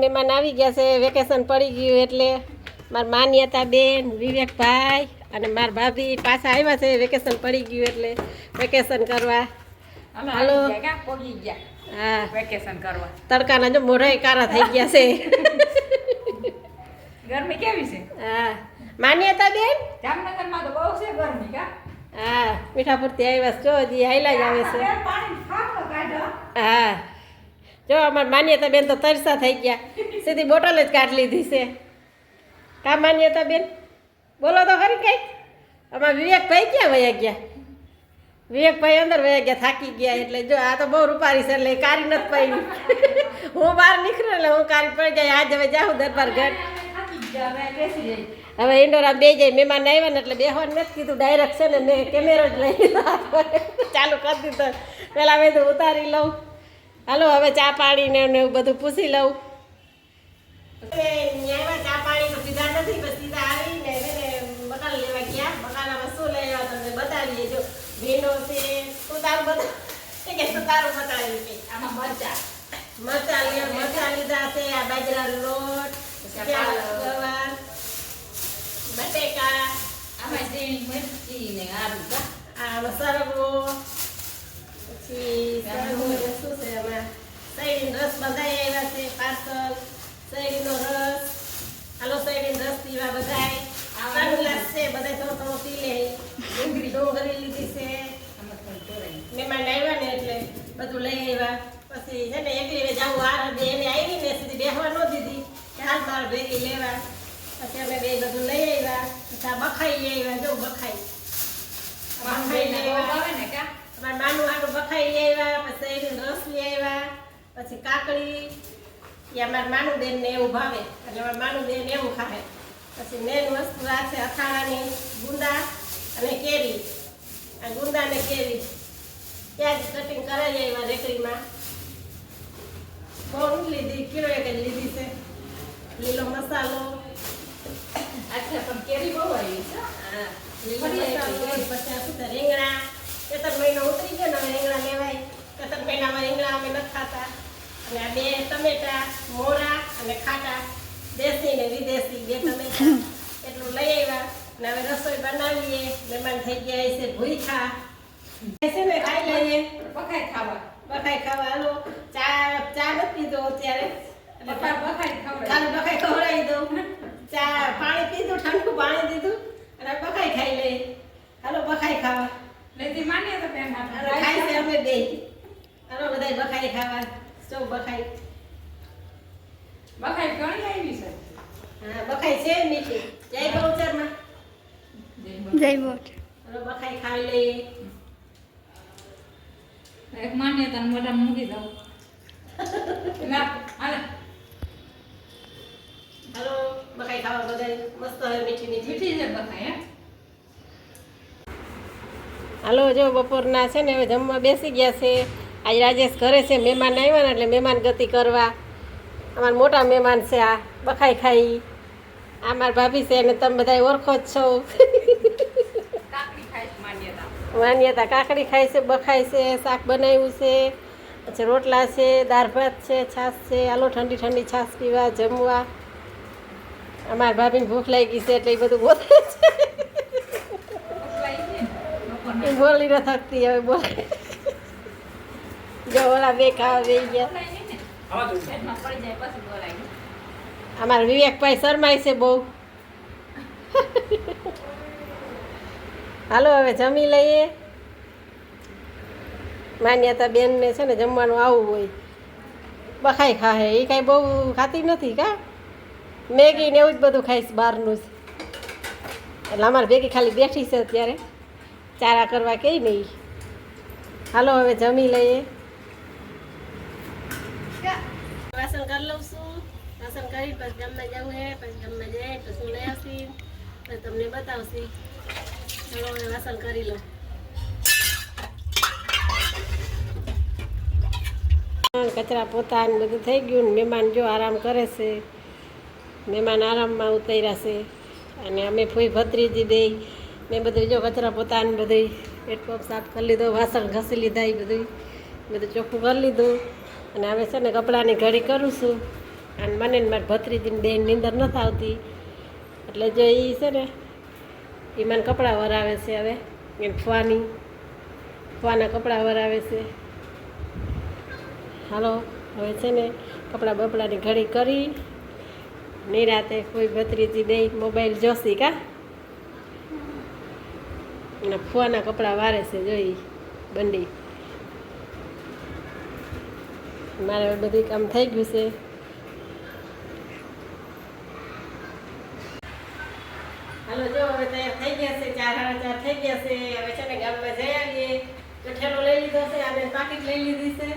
મહેમાન આવી ગયા છે, વેકેશન પડી ગયું એટલે મારા માન્યતા બેન, વિવેકભાઈ અને મારા ભાભી પાછા આવ્યા છે. વેકેશન પડી ગયું એટલે વેકેશન કરવા. હાલો હા, વેકેશન કરવા. તડકાના જો મોઢા કારા થઈ ગયા છે. ગરમી કેવી છે? હા, માન્યતા બેન જામનગરમાં તો બહુ છે ગરમી કા? હા, મીઠાપુરથી આવ્યા છે. જો હજી હાઈલા જ આવે છે. હા, જો અમાર માન્યતા બેન તો તરસા થઈ ગયા, સીધી બોટલ જ કાઢી લીધી છે. કા માન્યતા બેન બોલો તો ખરી કઈ. અમાર વિવેકભાઈ ક્યાં વયા ગયા? વિવેકભાઈ અંદર વયા ગયા, થાકી ગયા. એટલે જો આ તો બહુ રૂપારી છે એટલે કારી નથી પડી. હું બહાર નીકળ્યો એટલે હું કારી પડી જાય. આજ હવે જાઉં દરબાર ઘર. હવે ઇન્ડોરા બે જાય. મહેમાન આવ્યા ને એટલે બેહવાનું નથી કીધું, ડાયરેક્ટ છે ને મેં કેમેરો જ લઈ લીધો, ચાલુ કરી દીધો. પહેલાં મેં તો ઉતારી લઉં. હાલો હવે ચા પાણી ને એવું બધું પૂછી લઉં. ચા પાણી તો પીધા નથી, બસ સીધા આવીને બકાલ લેવા ગયા. બકાલામાં શું લેવા તમને બતાવીએ. જો ભીંડો છે, સુતારું બધું કે સુતારું બતાવ્યું છે. આમાં મરચા મરચા લીધા છે, આ બાજરાનો લોટ, ગવાર, બટેકા, આમાં ઝીણી મરચી ને આદુ કા? આ સરગવો, પછી સરગવો શું છે એમાં શેરડીનો રસ બધાય આવ્યા છે પાર્સલ. શેરડીનો રસ, હાલો શેરડીનો રસ પીવા બધાય. આ ગ્લાસ છે, બધાય થોડો થોડો પી લે. ડુંગળી લીધી છે, મહેમાન આવ્યા ને એટલે બધું લઈ આવ્યા. પછી છે ને એકલી જવું આ એને આવી ને સીધી બેસવા ન દીધી કે હાલ મારે ભેગી લેવા. પછી અમે બે બધું લઈ આવ્યા. પછી આ બખાઈ લઈ આવ્યા. જો બખાઈ લઈ આવ્યા. અમારે નાનું આટલું બખાઈ લઈ આવ્યા. પછી શેરડીનો રસ લઈ આવ્યા. પછી કાકડી, એ અમારે માનું બેન ને એવું ભાવે એટલે અમારે માનું બેન એવું ખાય. પછી મેન વસ્તુ આ છે અથાણાની ગુંદા અને કેરી. આ ગુંદા ને કેરી ત્યાં જ કટિંગ કરાવી આવ્યા રેકડીમાં. બહુ નથી લીધી, કિલો એક જ લીધી છે. લીલો મસાલો, અચ્છા પણ કેરી બહુ આવી છે. હા લીલો મસાલો. પછી શું છે રીંગણા. 3 મહિનો ઉતરી ગયો ને હવે રીંગણા લેવાય. 3 મહિનામાં રીંગણા અમે નથી ખાતા. અને આ 2 ટમેટા, મોરા અને ખાટા, દેશી ને વિદેશી 2 ટમેટા એટલું લઈ આવ્યા. અને હવે રસોઈ બનાવીએ. મહેમાન થઈ ગયા છે ભૂખા છે ને, ખાઈ લઈએ. બખાઈ ખાવા હાલો. ચા નથી પીધો અત્યારે, બખાઈ ખાવા ખાલી બખાઈ ખવડાવી દઉં. ચા પાણી પીધું, ઠંડુ પાણી દીધું અને બખાઈ ખાઈ લઈએ. હાલો બખાઈ ખાવા. લેતી માનીએ તો બેન અને ખાઈ છે અમે બે. હાલો બધાય બખાઈ ખાવા. સૌ બખાઈ. બખાઈ ઘણી આવી છે. હા બખાઈ છે મીઠી. જય ગૌચરમાં. જય બોટ. હાલો બખાઈ ખાઈ લઈએ. એક માન્યતા મોઢા મૂકી દઉં. ના હાલે હાલો બખાઈ ખાવા બધાય મસ્ત હવે મીઠી મીઠી છે બખાઈ હે. હાલો જો બપોરના છે ને હવે જમવા બેસી ગયા છે. આજ રાજેશ ઘરે છે, મહેમાન આવ્યા ને એટલે મહેમાન ગતિ કરવા. અમારા મોટા મહેમાન છે. આ બખાઈ ખાઈ. આ મારા ભાભી છે અને તમે બધા ઓળખો જ છો. કાકડી ખાઈશ માન્યતા. માન્યતા કાકડી ખાય છે, બખાય છે, શાક બનાવ્યું છે, પછી રોટલા છે, દાળ ભાત છે, છાશ છે. હાલો ઠંડી ઠંડી છાશ પીવા જમવા. અમારા ભાભીને ભૂખ લાગી છે એટલે એ બધું બોલે છે. એ બોલી ન થકતી હવે બોલે. જો ઓલા બે ખાવા બેસી ગયા. પેટમાં પડી જાય પછી બોલાય. અમારા વિવેકભાઈ શરમાય છે બહુ. હાલો હવે જમી લઈએ. માન્યતા બેનને છે ને જમવાનું આવું હોય. બખાઈ ખાહે, એ કાંઈ બહુ ખાતી નથી કા. મેગી ને એવું જ બધું ખાઈશ બહારનું જ. એટલે અમારે ભેગી ખાલી બેઠી છે અત્યારે, ચારા કરવા કે નહીં. હાલો હવે જમી લઈએ. વાસણ કરી લઉં છું. વાસણ કરી પછી જમવા જવું હે. પછી જમવા જાય પછી લઈ આવશી, પછી તમને બતાવશી. ચાલો હવે વાસણ કરી લઉં. કચરા પોતા ને બધું થઈ ગયું ને મહેમાન જો આરામ કરે છે. મહેમાન આરામમાં ઉતર્યા છે અને અમે ફૂઈ ભત્રીજી દઈ મેં બધું જો કચરા પોતા ને બધું પેટપોપ સાફ કરી લીધો, વાસણ ઘસી લીધા, એ બધું ચોખ્ખું કરી લીધું. અને હવે છે ને કપડાની ઘડી કરું છું. અને મને ને મારી ભત્રીજીને બેન નીંદર નથી આવતી એટલે જો એ છે ને એ મને કપડાં વરાવે છે હવે એને ફુવાના કપડાં વરાવે છે. હાલો હવે છે ને કપડાં બપડાની ઘડી કરી નિરાતે કોઈ ભત્રીજી બે મોબાઈલ જોશી કા અને ફુવાના કપડાં વારે છે જોઈ બંડી. મારે બધું કામ થઈ ગયું છે. હાલો જો હવે તૈયાર થઈ ગયા છે 4:30 થઈ ગયા છે. હવે છે ને ગામમાં જઈ આવીએ. તો ઠેલો લઈ લીધો છે અને પાકીટ લઈ લીધી છે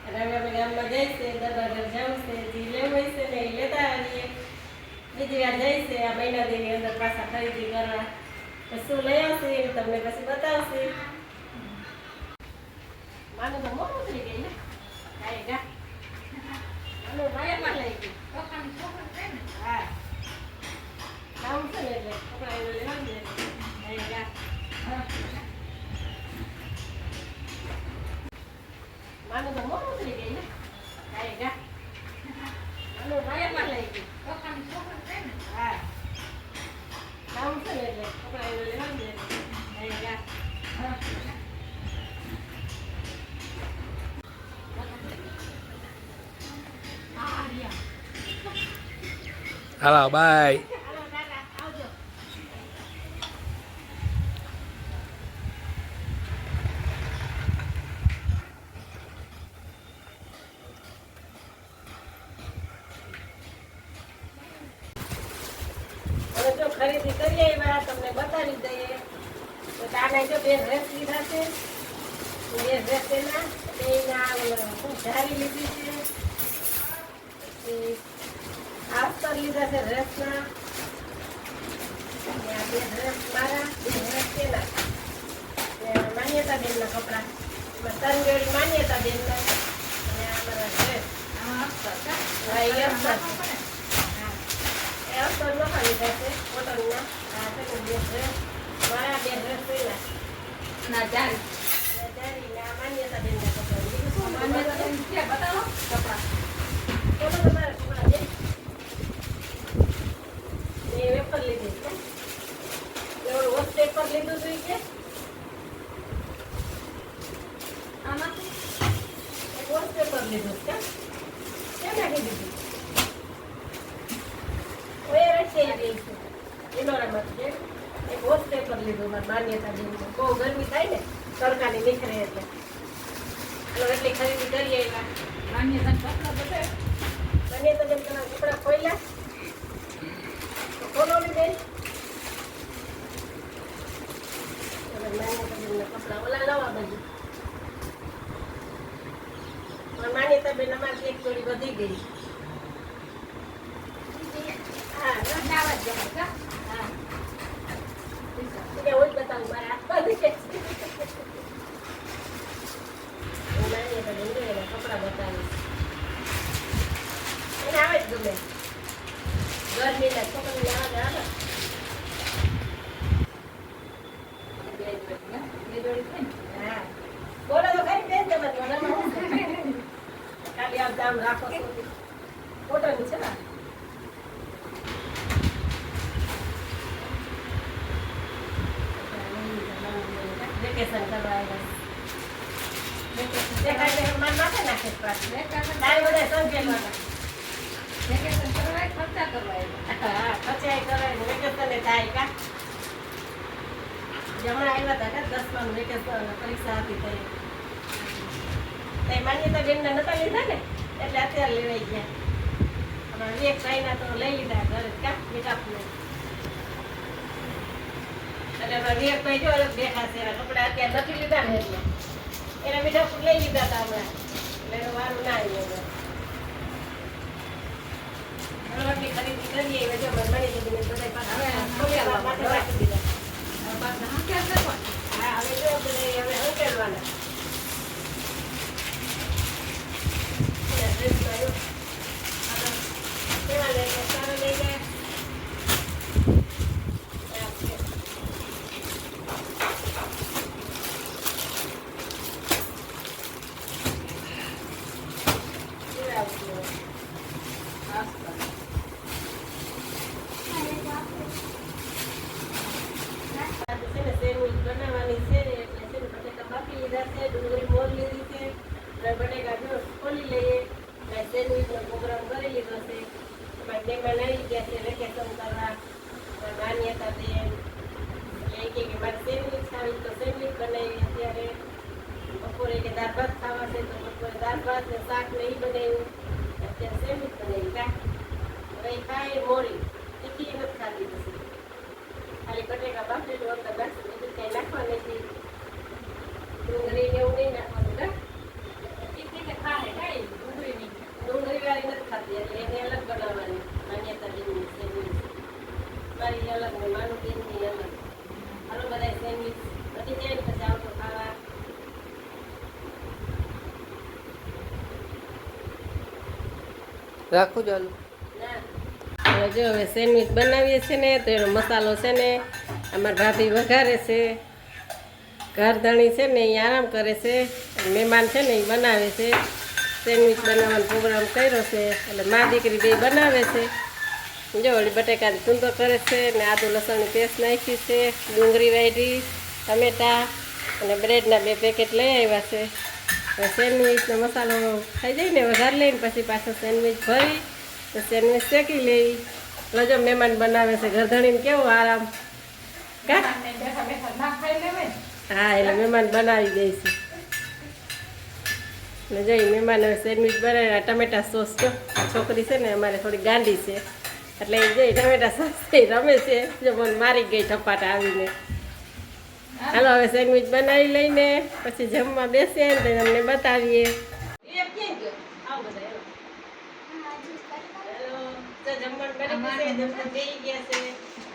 અને હવે અમે ગામમાં જઈશે દરબાર જવું છે જે લેવું છે ને એ લેતા આવીએ. બીજી વાર જઈશે આ મહિના દીની અંદર પાછા ખરીદી કરવા તો શું લઈ આવશે એ તમને પછી બતાવશે. માનું તો મોટું થઈ ગઈ ને કાંઈ ગા માનું ભાઈમાં લઈ ગઈ હા કામ છે ને એટલે કપડા એને લેવા દે કાંઈ ગા માનું તો મોટું થઈ ગઈ ને કાંઈ ગા માનું ભાઈમાં લઈ ગઈ હા કામ છે ને એટલે કપડા એને લેવા દે કાંઈ ગા હાલો બાય. જો ખરીદી કરીએ એવા તમને બતાવી દઈએ તો કાને જો બે ડ્રેસ લીધા છે બે ડ્રેસ એના બેના જારી લીધી છે પછી આસ્તર લીધા છે ડ્રેસના આ બે ડ્રેસ મારા બે ડ્રેસ એના માન્યતા બેનના કપડાં એમાં 3 જોડી માન્યતા બેનના અને આ મારા ડ્રેસ હા એ અસ્તર અસ્તર નખા લીધા છે કોટનના આ છે બે ડ્રેસ મારા બે ડ્રેસ પહેલા ના જારી જારીના માન્યતા બેનના કપડાં બીજું શું માન્યતા બેન છે બતાવો કપડાં બોલો તમારા કપડાં છે એ વેપર લીધી છે એવડું વોશ પેપર લીધું હતું કે આમાંથી એક વોશ પેપર લીધું છે કેમ નાખી દીધું ઓય રસી આવી છે એનો રમત છે એક વોશ પેપર લીધું મારી માન્યતા બેનનું બહુ ગરમી થાય ને તડકાની નીકળે એટલે હાલો એટલી ખરીદી કરીએ એવા માન્યતા કપડાં બતાવે માન્યતા બેન તમારા કપડાં ખોલ્યા તો ખોલો ને બેન માન્યતા બેનના કપડાં ઓલા નવા બાજુ માન્યતા બેન અમારી એક જોડી વધી ગઈ હા નાવા જ જવાય કા હા એટલે ઓય બતાવું મારા હાથ વધી ગયા છે માન્યતા બેન એના કપડાં બતાવીશ એને આવે જ ગમે ગરમીના છોકરીને આવે આવે બે જોડી છે ને હા બોલો તો ખરી બેન તમારી વડામાં ખાલી આમ જામ રાખો છો કોટન છે ને વેકેશન કરવા આવ્યા દેખાય મારે માથે નાખે પાછું તારે બધા સંકેલવાના વેકેશન કરવા ખર્ચા કરવા હા ખર્ચાય કરે વેકેશન થાય કા હમણાં આવ્યા હતા કે 10માનું વેકેશન પરીક્ષા હતી તે માન્યતા બેનના નતા લીધા ને એટલે અત્યારે લેવાઈ ગયા અમારા એક ભાઈના તો લઈ લીધા ઘરે કા મીઠાપને એટલે અમારા વિવેક ભાઈ જો અલગ દેખાશે એના કપડા અત્યારે નથી લીધા ને એટલે એના મીઠાપુર લઈ લીધા હતા હમણાં એટલે એનું વારું ના આવ્યું હળવટની ખરીદી કરીએ હવે જો મળી જઈને બધા પાછા માથે રાખી દીધા પાછા હા ક્યાં કરવા હા હવે જો બધા હવે હંકેલવાના ડ્રેસ આવ્યો કેવા લઈ ગયા સારા લઈ ગયા આજે છે ને સેન્ડવીચ બનાવવાની છે એટલે છે ને બટેકા બાફી લીધા છે, ડુંગળી મોર લીધી છે, અને બટેકા જો ખોલી લઈએ એટલે સેન્ડવીચનો પ્રોગ્રામ કરી લીધો છે. એમાં મહેમાન આવી ગયા છે વેકેશન કરવા, નાની હતા તે એટલે એ કે મારે સેન્ડવીચ ખાવી તો સેન્ડવીચ બનાવી. અત્યારે બપોરે કે દાળ ભાત ખાવા છે તો બપોરે દાળ ભાત ને શાક ને એ બનાવ્યું, અત્યારે સેન્ડવીચ બનાવી. કા હવે ખાઈ મોડી તીખી નથી ખાધી, પછી ખાલી બટેકા બાફેલું અંદર નાખશું, બીજું કંઈ નાખવા નથી. ડુંગળી ને એવું નહીં નાખવાનું. કા ડુંગળી વાળી નથી ખાતી એટલે એને અલગ બનાવવાની. માન્યતા બેનની સેન્ડવીચ મારી અલગ ને માનું બેનની અલગ. હાલો બધા સેન્ડવીચ બધી જાય ને પછી આવતો ખાવા. રાખું ચાલુ. હવે જો હવે સેન્ડવીચ બનાવીએ છીએ ને તો એનો મસાલો છે ને અમારા ભાભી વઘારે છે, ઘરધણી છે ને એ આરામ કરે છે, મહેમાન છે ને એ બનાવે છે. સેન્ડવીચ બનાવવાનો પ્રોગ્રામ કર્યો છે એટલે મા દીકરી બે બનાવે છે. જો ઓલી બટેકાની ચૂંદો કરે છે ને આદુ લસણની પેસ્ટ નાખી છે, ડુંગળી વાઢી, ટમેટા અને બ્રેડના 2 પેકેટ લઈ આવ્યા છે. હવે સેન્ડવીચનો મસાલો થઈ જાય ને વઘાર લઈને પછી પાછો સેન્ડવીચ ભરી તો સેન્ડવીચ શેકી લઈ. એટલે જો મહેમાન બનાવે છે, ઘરધણીને કેવો આરામ. કા હા એટલે મહેમાન બનાવી દે છે. ને જઈ મહેમાન હવે સેન્ડવીચ બનાવીને ટમેટા સોસ જો આ છોકરી છે ને અમારે થોડી ગાંડી છે એટલે એ જઈ ટમેટા સોસ રમે છે. જો મને મારી ગઈ ટપાટા આવીને. હાલો હવે સેન્ડવીચ બનાવી લઈને પછી જમવા બેસીએ ને તો તમને બતાવીએ.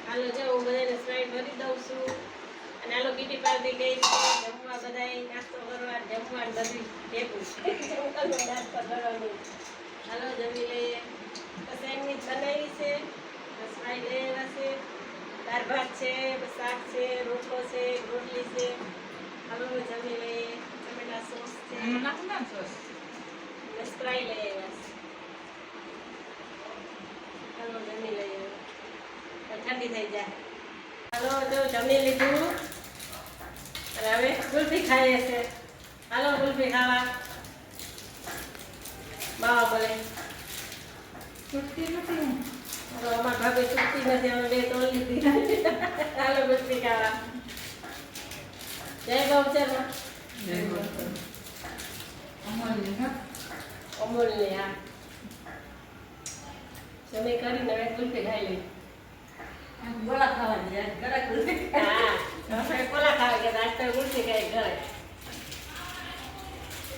હાલો જો હું બધાને સ્પ્રાઇટ ભરી દઉં છું અને હાલો કીટી પાર્ટી ગઈ છે જમવા, બધાય નાસ્તો કરવા, જમવા ને બધું ભેગું નાસ્તો કરવાનું. હાલો જમી લઈએ. તો સેન્ડવીચ બનાવી છે, સ્પ્રાઇટ લઈ આવ્યા છે, દાળ ભાત છે, શાક છે, રોટલો છે, રોટલી છે. હાલો જમી લઈએ. ટમેટા સોસ છે, સ્પ્રાઇટ લઈ આવ્યા છે. હાલો જમી લઈએ, ઠંડી થઈ જાય. હાલો જો જમી લીધું અને હવે ગુલ્ફી ખાઈએ છે. હાલો ગુલ્ફી ખાવા. બાવા બોલે હાલો અમાર ભાભી ચૂકતી નથી, અમે 2 તોડ લીધી. હાલો ગુલ્ફી ખાવા. જય ગૌચરમાં અમૂલની. હા જમી કરીને હવે ગુલ્ફી ખાઈ લઈ. ગોળા ખાવાની યાર, ગળા ગુલ્ફી. હા આપણે કોલા ખાવા ગયા આજ તો ગુલ્ફી ખાઈ ઘરે.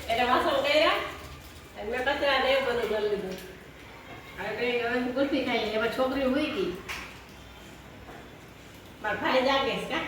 એટલે વાસણ કર્યા અને મેં કચરા ને એવું બધું કરી લીધું. હવે ગુલ્ફી ખાઈ લઈએ. એમાં છોકરી હુઈ ગઈ, મારા ભાઈ જાગે છે. કા